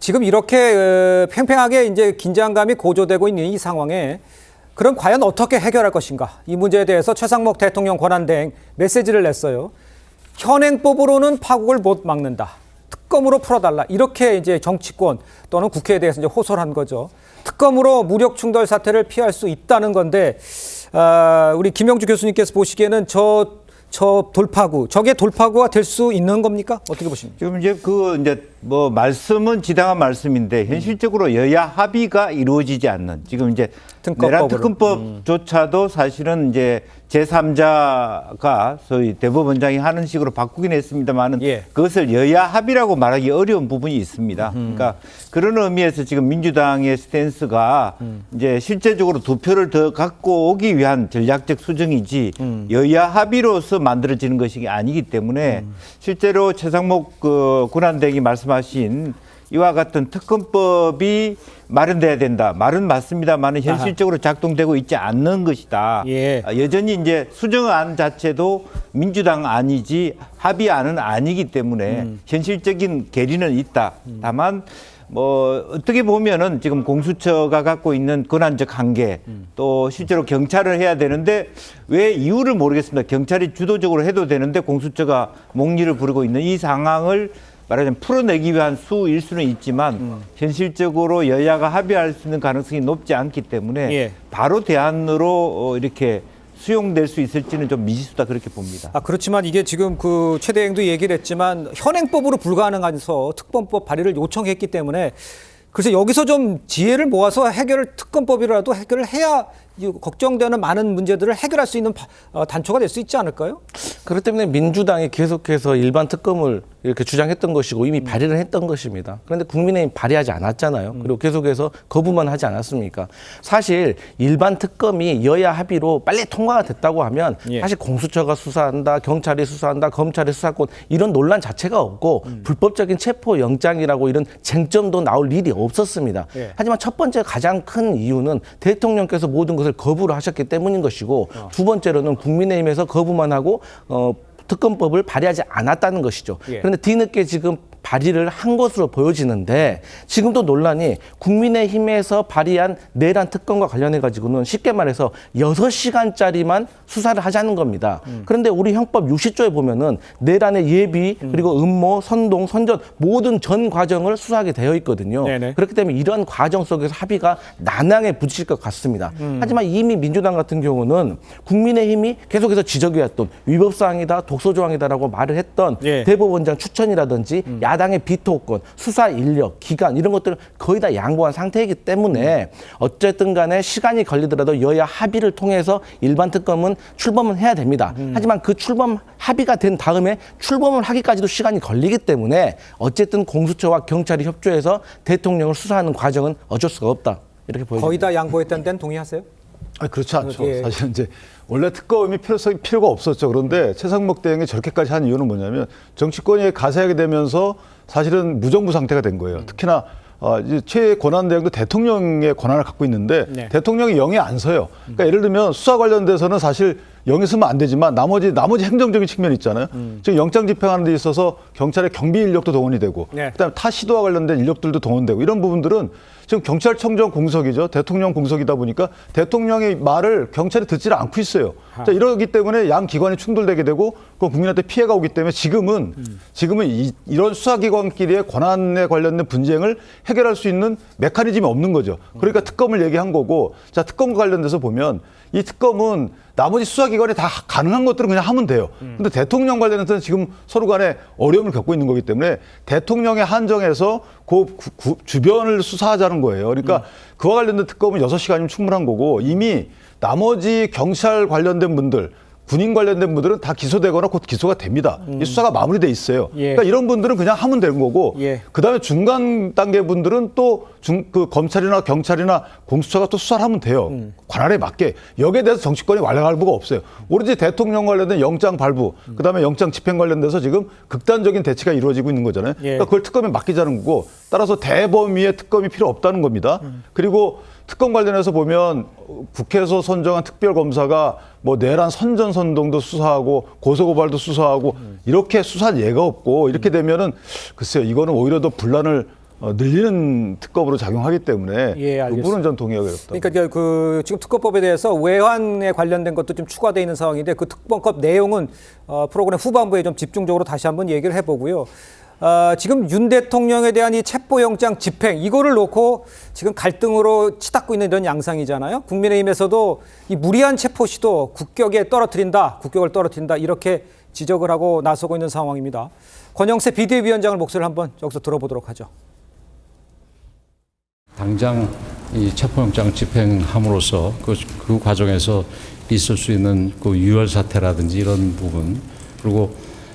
지금 이렇게 팽팽하게 이제 긴장감이 고조되고 있는 이 상황에 그럼 과연 어떻게 해결할 것인가? 이 문제에 대해서 최상목 대통령 권한대행 메시지를 냈어요. 현행법으로는 파국을 못 막는다. 특검으로 풀어달라. 이렇게 이제 정치권 또는 국회에 대해서 이제 호소를 한 거죠. 특검으로 무력 충돌 사태를 피할 수 있다는 건데, 우리 김영주 교수님께서 보시기에는 저 돌파구, 저게 돌파구가 될 수 있는 겁니까? 어떻게 보십니까? 지금 이제 뭐 말씀은 지당한 말씀인데 현실적으로 여야 합의가 이루어지지 않는 지금 이제 내란 특검법조차도 사실은 이제 제3자가 소위 대법원장이 하는 식으로 바꾸긴 했습니다만은 그것을 여야 합의라고 말하기 어려운 부분이 있습니다. 그러니까 그런 의미에서 지금 민주당의 스탠스가 이제 실제적으로 두 표를 더 갖고 오기 위한 전략적 수정이지 여야 합의로서 만들어지는 것이 아니기 때문에 실제로 최상목 권한대행이 말씀하신 이와 같은 특검법이 마련돼야 된다. 말은 맞습니다만 현실적으로 작동되고 있지 않는 것이다. 여전히 이제 수정안 자체도 민주당 안이지 합의안은 아니기 때문에 현실적인 괴리는 있다. 다만 뭐 어떻게 보면은 지금 공수처가 갖고 있는 권한적 한계 또 실제로 경찰을 해야 되는데 왜 이유를 모르겠습니다. 경찰이 주도적으로 해도 되는데 공수처가 목리를 부르고 있는 이 상황을 말하자면 풀어내기 위한 수일 수는 있지만 현실적으로 여야가 합의할 수 있는 가능성이 높지 않기 때문에 바로 대안으로 이렇게 수용될 수 있을지는 좀 미지수다 그렇게 봅니다. 그렇지만 이게 지금 그 최 대행도 얘기를 했지만 현행법으로 불가능해서 특검법 발의를 요청했기 때문에 그래서 여기서 좀 지혜를 모아서 특검법이라도 해결을 해야 걱정되는 많은 문제들을 해결할 수 있는 단초가 될 수 있지 않을까요? 그렇기 때문에 민주당이 계속해서 일반 특검을 이렇게 주장했던 것이고 이미 발의를 했던 것입니다. 그런데 국민의힘 발의하지 않았잖아요. 그리고 계속해서 거부만 하지 않았습니까? 사실 일반 특검이 여야 합의로 빨리 통과가 됐다고 하면 사실 공수처가 수사한다, 경찰이 수사한다, 검찰이 수사권 이런 논란 자체가 없고 불법적인 체포영장이라고 이런 쟁점도 나올 일이 없었습니다. 하지만 첫 번째 가장 큰 이유는 대통령께서 모든 것을 거부를 하셨기 때문인 것이고 두 번째로는 국민의힘에서 거부만 하고 특검법을 발의하지 않았다는 것이죠. 그런데 뒤늦게 지금 발의를 한 것으로 보여지는데 지금도 논란이 국민의힘에서 발의한 내란 특검과 관련해 가지고는 쉽게 말해서 6시간짜리만 수사를 하자는 겁니다. 그런데 우리 형법 60조에 보면은 내란의 예비 그리고 음모, 선동, 선전 모든 전 과정을 수사하게 되어 있거든요. 그렇기 때문에 이런 과정 속에서 합의가 난항에 부딪힐 것 같습니다. 하지만 이미 민주당 같은 경우는 국민의힘이 계속해서 지적해왔던 위법사항이다, 독소조항이다라고 말을 했던 대법원장 추천이라든지 야당의 비토권, 수사 인력, 기간 이런 것들을 거의 다 양보한 상태이기 때문에 어쨌든 간에 시간이 걸리더라도 여야 합의를 통해서 일반 특검은 출범은 해야 됩니다. 하지만 그 출범 합의가 된 다음에 출범을 하기까지도 시간이 걸리기 때문에 어쨌든 공수처와 경찰이 협조해서 대통령을 수사하는 과정은 어쩔 수가 없다. 이렇게 보여집니다. 거의 다 양보했다는 데는 동의하세요? 그렇지 않죠. 사실은 이제 원래 특검이 필요가 없었죠. 그런데 최상목 대행이 저렇게까지 한 이유는 뭐냐면 정치권이 가세하게 되면서 사실은 무정부 상태가 된 거예요. 특히나 이제 최 권한대행도 대통령의 권한을 갖고 있는데 대통령이 영에 안 서요. 그러니까 예를 들면 수사 관련돼서는 사실 영에 서면 안 되지만 나머지 행정적인 측면이 있잖아요. 지금 영장 집행하는 데 있어서 경찰의 경비 인력도 동원이 되고 그다음에 타 시도와 관련된 인력들도 동원되고 이런 부분들은 지금 경찰청장 공석이죠. 대통령 공석이다 보니까 대통령의 말을 경찰이 듣지를 않고 있어요. 자, 이러기 때문에 양 기관이 충돌되게 되고 그 국민한테 피해가 오기 때문에 지금은 이런 수사기관끼리의 권한에 관련된 분쟁을 해결할 수 있는 메커니즘이 없는 거죠. 그러니까 특검을 얘기한 거고 자, 특검과 관련돼서 보면 이 특검은 나머지 수사기관이 다 가능한 것들은 그냥 하면 돼요. 근데 대통령 관련해서는 지금 서로 간에 어려움을 겪고 있는 거기 때문에 대통령의 한정에서 주변을 수사하자는 거예요. 그러니까 그와 관련된 특검은 6시간이면 충분한 거고 이미 나머지 경찰 관련된 분들 군인 관련된 분들은 다 기소되거나 곧 기소가 됩니다. 이 수사가 마무리돼 있어요. 그러니까 이런 분들은 그냥 하면 되는 거고 그다음에 중간 단계 분들은 또 그 검찰이나 경찰이나 공수처가 또 수사를 하면 돼요. 관할에 맞게. 여기에 대해서 정치권이 왈가왈부가 없어요. 오로지 대통령 관련된 영장 발부 그다음에 영장 집행 관련돼서 지금 극단적인 대치가 이루어지고 있는 거잖아요. 그러니까 그걸 특검에 맡기자는 거고 따라서 대범위의 특검이 필요 없다는 겁니다. 그리고 특검 관련해서 보면 국회에서 선정한 특별검사가 뭐 내란 선전 선동도 수사하고 고소고발도 수사하고 이렇게 수사한 예가 없고 이렇게 되면은 글쎄요 이거는 오히려 더 분란을 늘리는 특검으로 작용하기 때문에 예, 그 알겠습니다. 부분은 전 동의하기 어렵다. 그러니까 그 지금 특검법에 대해서 외환에 관련된 것도 좀 추가되어 있는 상황인데 그 특검법 내용은 프로그램 후반부에 좀 집중적으로 다시 한번 얘기를 해보고요. 지금 윤 대통령에 대한 이 체포영장 집행 이거를 놓고 지금 갈등으로 치닫고 있는 이런 양상이잖아요. 국민의힘에서도 이 무리한 체포 시도 국격을 떨어뜨린다 이렇게 지적을 하고 나서고 있는 상황입니다. 권영세 비대위원장의 목소리를 한번 여기서 들어보도록 하죠. 당장 이 체포영장 집행함으로써 그 과정에서 있을 수 있는 그 유혈 사태라든지 이런 부분, 그리고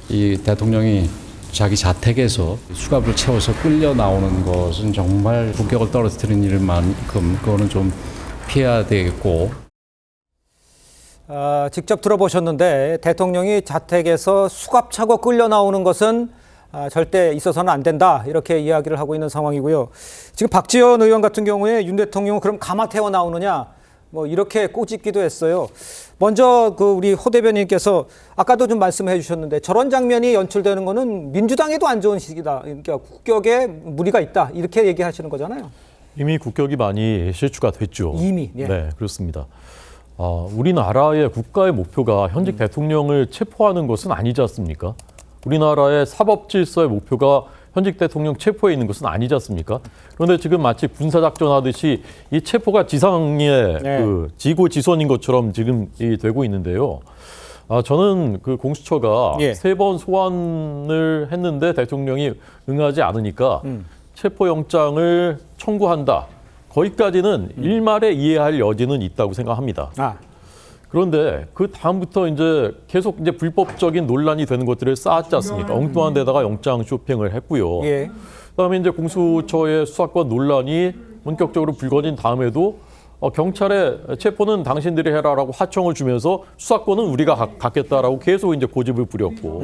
이 대통령이 자기 자택에서 수갑을 채워서 끌려 나오는 것은 정말 국격을 떨어뜨리는 일만큼 그거는 좀 피해야 되겠고. 직접 들어보셨는데 대통령이 자택에서 수갑 차고 끌려 나오는 것은 절대 있어서는 안 된다 이렇게 이야기를 하고 있는 상황이고요. 지금 박지원 의원 같은 경우에 윤 대통령은 그럼 가마 태워 나오느냐 뭐 이렇게 꼬집기도 했어요. 먼저 그 우리 호 대변인께서 아까도 좀 말씀해 주셨는데 저런 장면이 연출되는 거는 민주당에도 안 좋은 시기다. 그러니까 국격에 무리가 있다 이렇게 얘기하시는 거잖아요. 이미 국격이 많이 실추가 됐죠. 이미. 예. 네, 그렇습니다. 우리나라의 국가의 목표가 현직 대통령을 체포하는 것은 아니지 않습니까? 우리나라의 사법 질서의 목표가 현직 대통령 체포에 있는 것은 아니지 않습니까? 그런데 지금 마치 군사작전 하듯이 이 체포가 지상의 그 지고지선인 것처럼 지금 되고 있는데요. 저는 그 공수처가 3번 소환을 했는데 대통령이 응하지 않으니까 체포영장을 청구한다. 거기까지는 일말에 이해할 여지는 있다고 생각합니다. 그런데 그 다음부터 이제 계속 이제 불법적인 논란이 되는 것들을 쌓았지 않습니까? 엉뚱한 데다가 영장 쇼핑을 했고요. 그다음에 이제 공수처의 수사권 논란이 본격적으로 불거진 다음에도 경찰의 체포는 당신들이 해라라고 하청을 주면서 수사권은 우리가 갖겠다라고 계속 이제 고집을 부렸고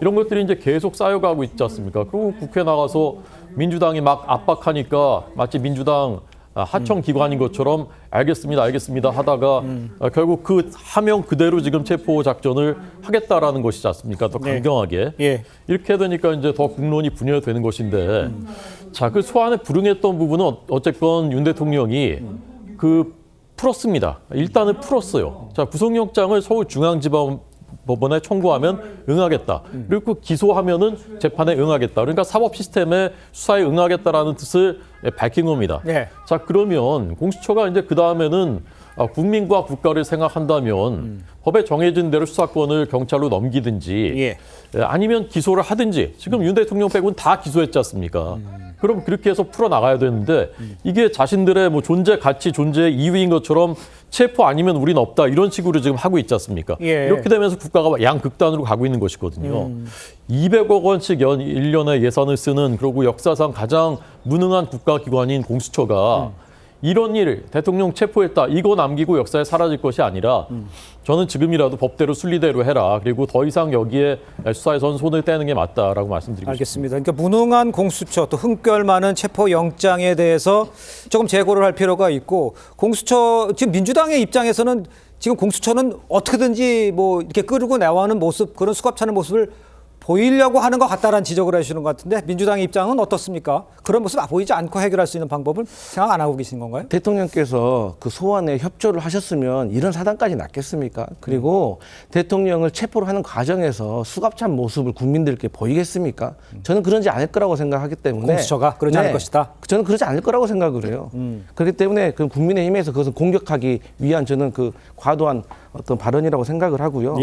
이런 것들이 이제 계속 쌓여가고 있지 않습니까? 그리고 국회 나가서 민주당이 막 압박하니까 마치 민주당 하청 기관인 것처럼 알겠습니다 하다가 결국 그 하명 그대로 지금 체포 작전을 하겠다라는 것이지 않습니까? 더 강경하게. 이렇게 되니까 이제 더 국론이 분열되는 것인데 자, 그 소환에 불응했던 부분은 어쨌건 윤 대통령이 풀었습니다. 일단은 풀었어요. 자, 구속영장을 서울중앙지방법원에 청구하면 응하겠다. 그리고 기소하면은 재판에 응하겠다. 그러니까 사법 시스템의 수사에 응하겠다라는 뜻을 밝힌 겁니다. 자, 그러면 공수처가 이제 그 다음에는 국민과 국가를 생각한다면 법에 정해진 대로 수사권을 경찰로 넘기든지 아니면 기소를 하든지 지금 윤 대통령 빼고는 다 기소했지 않습니까? 그럼 그렇게 해서 풀어나가야 되는데 이게 자신들의 뭐 존재 가치, 존재 이유인 것처럼 체포 아니면 우리는 없다 이런 식으로 지금 하고 있지 않습니까? 이렇게 되면서 국가가 양극단으로 가고 있는 것이거든요. 200억 원씩 1년에 예산을 쓰는 그리고 역사상 가장 무능한 국가기관인 공수처가 이런 일, 대통령 체포했다. 이거 남기고 역사에 사라질 것이 아니라 저는 지금이라도 법대로 순리대로 해라. 그리고 더 이상 여기에 수사에선 손을 떼는 게 맞다라고 말씀드리고 알겠습니다. 그러니까 무능한 공수처 또 흠결 많은 체포영장에 대해서 조금 재고를 할 필요가 있고 공수처 지금 민주당의 입장에서는 지금 공수처는 어떻게든지 뭐 이렇게 끌고 나가는 모습 그런 수갑 차는 모습을 보이려고 하는 것 같다라는 지적을 해주시는 것 같은데 민주당의 입장은 어떻습니까? 그런 모습 보이지 않고 해결할 수 있는 방법을 생각 안 하고 계신 건가요? 대통령께서 그 소환에 협조를 하셨으면 이런 사단까지 났겠습니까? 그리고 대통령을 체포를 하는 과정에서 수갑찬 모습을 국민들께 보이겠습니까? 저는 그러지 않을 거라고 생각하기 때문에 공수처가 그러지 않을 것이다? 저는 그러지 않을 거라고 생각을 해요. 그렇기 때문에 그 국민의힘에서 그것을 공격하기 위한 저는 그 과도한 어떤 발언이라고 생각을 하고요.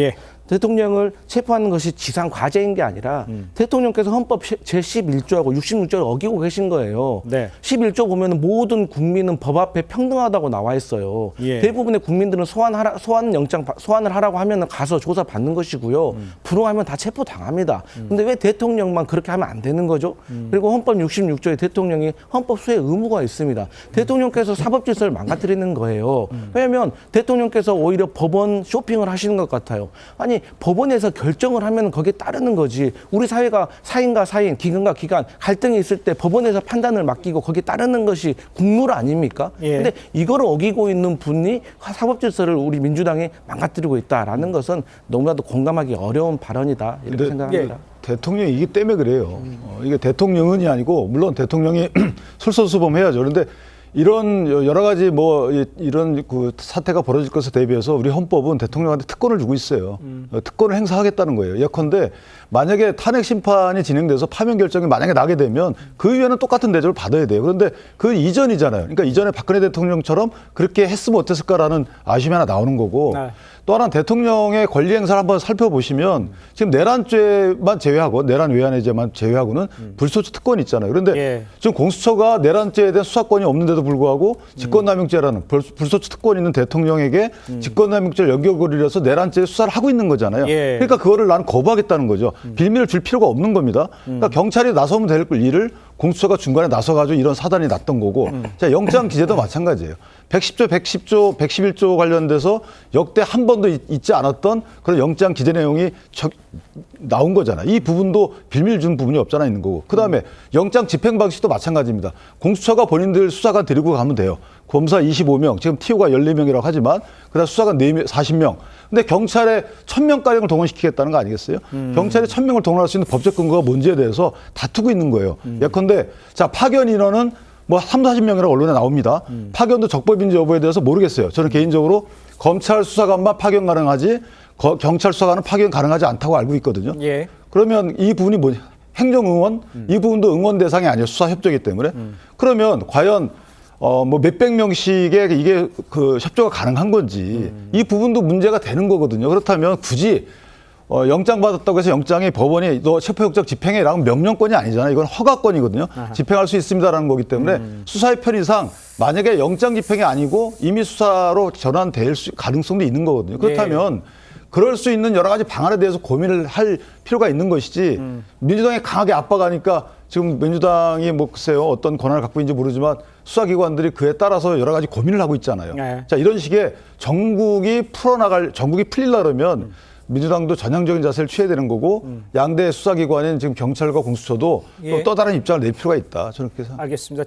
대통령을 체포하는 것이 지상 과제인 게 아니라 대통령께서 헌법 제11조하고 66조를 어기고 계신 거예요. 11조 보면 모든 국민은 법 앞에 평등하다고 나와 있어요. 대부분의 국민들은 소환을 하라고 하면 가서 조사 받는 것이고요. 불응하면 다 체포 당합니다. 근데 왜 대통령만 그렇게 하면 안 되는 거죠? 그리고 헌법 66조에 대통령이 헌법 수혜 의무가 있습니다. 대통령께서 사법 질서를 망가뜨리는 거예요. 왜냐하면 대통령께서 오히려 법원 쇼핑을 하시는 것 같아요. 아니 법원에서 결정을 하면 거기에 따르는 거지. 우리 사회가 사인과 사인, 기관과 기관 갈등이 있을 때 법원에서 판단을 맡기고 거기에 따르는 것이 국물 아닙니까? 근데 이거를 어기고 있는 분이 사법 질서를 우리 민주당이 망가뜨리고 있다라는 것은 너무나도 공감하기 어려운 발언이다 이렇게 생각합니다. 대통령이기 때문에 그래요. 이게 대통령은이 아니고 물론 대통령이 솔선수범해야죠. 그런데 이런 여러 가지 뭐 이런 그 사태가 벌어질 것에 대비해서 우리 헌법은 대통령한테 특권을 주고 있어요. 특권을 행사하겠다는 거예요. 예컨대 만약에 탄핵 심판이 진행돼서 파면 결정이 만약에 나게 되면 그 이후에는 똑같은 대접을 받아야 돼요. 그런데 그 이전이잖아요. 그러니까 이전에 박근혜 대통령처럼 그렇게 했으면 어땠을까라는 아쉬움이 하나 나오는 거고 네. 또 하나는 대통령의 권리 행사를 한번 살펴보시면 지금 내란죄만 제외하고 내란 외환해제만 제외하고는 불소추 특권이 있잖아요. 그런데 예. 지금 공수처가 내란죄에 대한 수사권이 없는데도 불구하고 직권남용죄라는 불소추 특권이 있는 대통령에게 직권남용죄를 연결고리해서 내란죄 수사를 하고 있는 거잖아요. 예. 그러니까 그거를 나는 거부하겠다는 거죠. 빌미를 줄 필요가 없는 겁니다. 그러니까 경찰이 나서면 될 일을 공수처가 중간에 나서가지고 이런 사단이 났던 거고 자, 영장 기재도 마찬가지예요. 110조, 110조, 111조 관련돼서 역대 한 번도 있지 않았던 그런 영장 기재 내용이 나온 거잖아. 이 부분도 빌미를 준 부분이 없잖아 있는 거고. 그다음에 영장 집행 방식도 마찬가지입니다. 공수처가 본인들 수사관 데리고 가면 돼요. 검사 25명, 지금 TO가 14명이라고 하지만 그다음 수사관 4명, 40명. 근데 경찰에 1000명가량을 동원시키겠다는 거 아니겠어요? 경찰에 1000명을 동원할 수 있는 법적 근거가 뭔지에 대해서 다투고 있는 거예요. 예컨대 자 파견 인원은 뭐 3, 40명이라고 언론에 나옵니다. 파견도 적법인지 여부에 대해서 모르겠어요. 저는 개인적으로 검찰 수사관만 파견 가능하지 경찰 수사관은 파견 가능하지 않다고 알고 있거든요. 예. 그러면 이 부분이 뭐냐? 행정응원? 이 부분도 응원 대상이 아니에요. 수사협조이기 때문에. 그러면 과연 뭐 몇백 명씩의 이게 그 협조가 가능한 건지 이 부분도 문제가 되는 거거든요. 그렇다면 굳이 영장 받았다고 해서 영장이 법원이 너 체포영장 집행해라는 명령권이 아니잖아요. 이건 허가권이거든요. 집행할 수 있습니다라는 거기 때문에 수사의 편의상 만약에 영장 집행이 아니고 임의 수사로 전환될 가능성도 있는 거거든요. 그렇다면 그럴 수 있는 여러 가지 방안에 대해서 고민을 할 필요가 있는 것이지 민주당이 강하게 압박하니까 지금 민주당이 뭐 글쎄요 어떤 권한을 갖고 있는지 모르지만 수사기관들이 그에 따라서 여러 가지 고민을 하고 있잖아요. 네. 자 이런 식의 전국이 풀리려면 민주당도 전향적인 자세를 취해야 되는 거고 양대 수사기관인 지금 경찰과 공수처도 예. 또 다른 입장을 낼 필요가 있다. 저는 그렇게 생각합니다. 알겠습니다.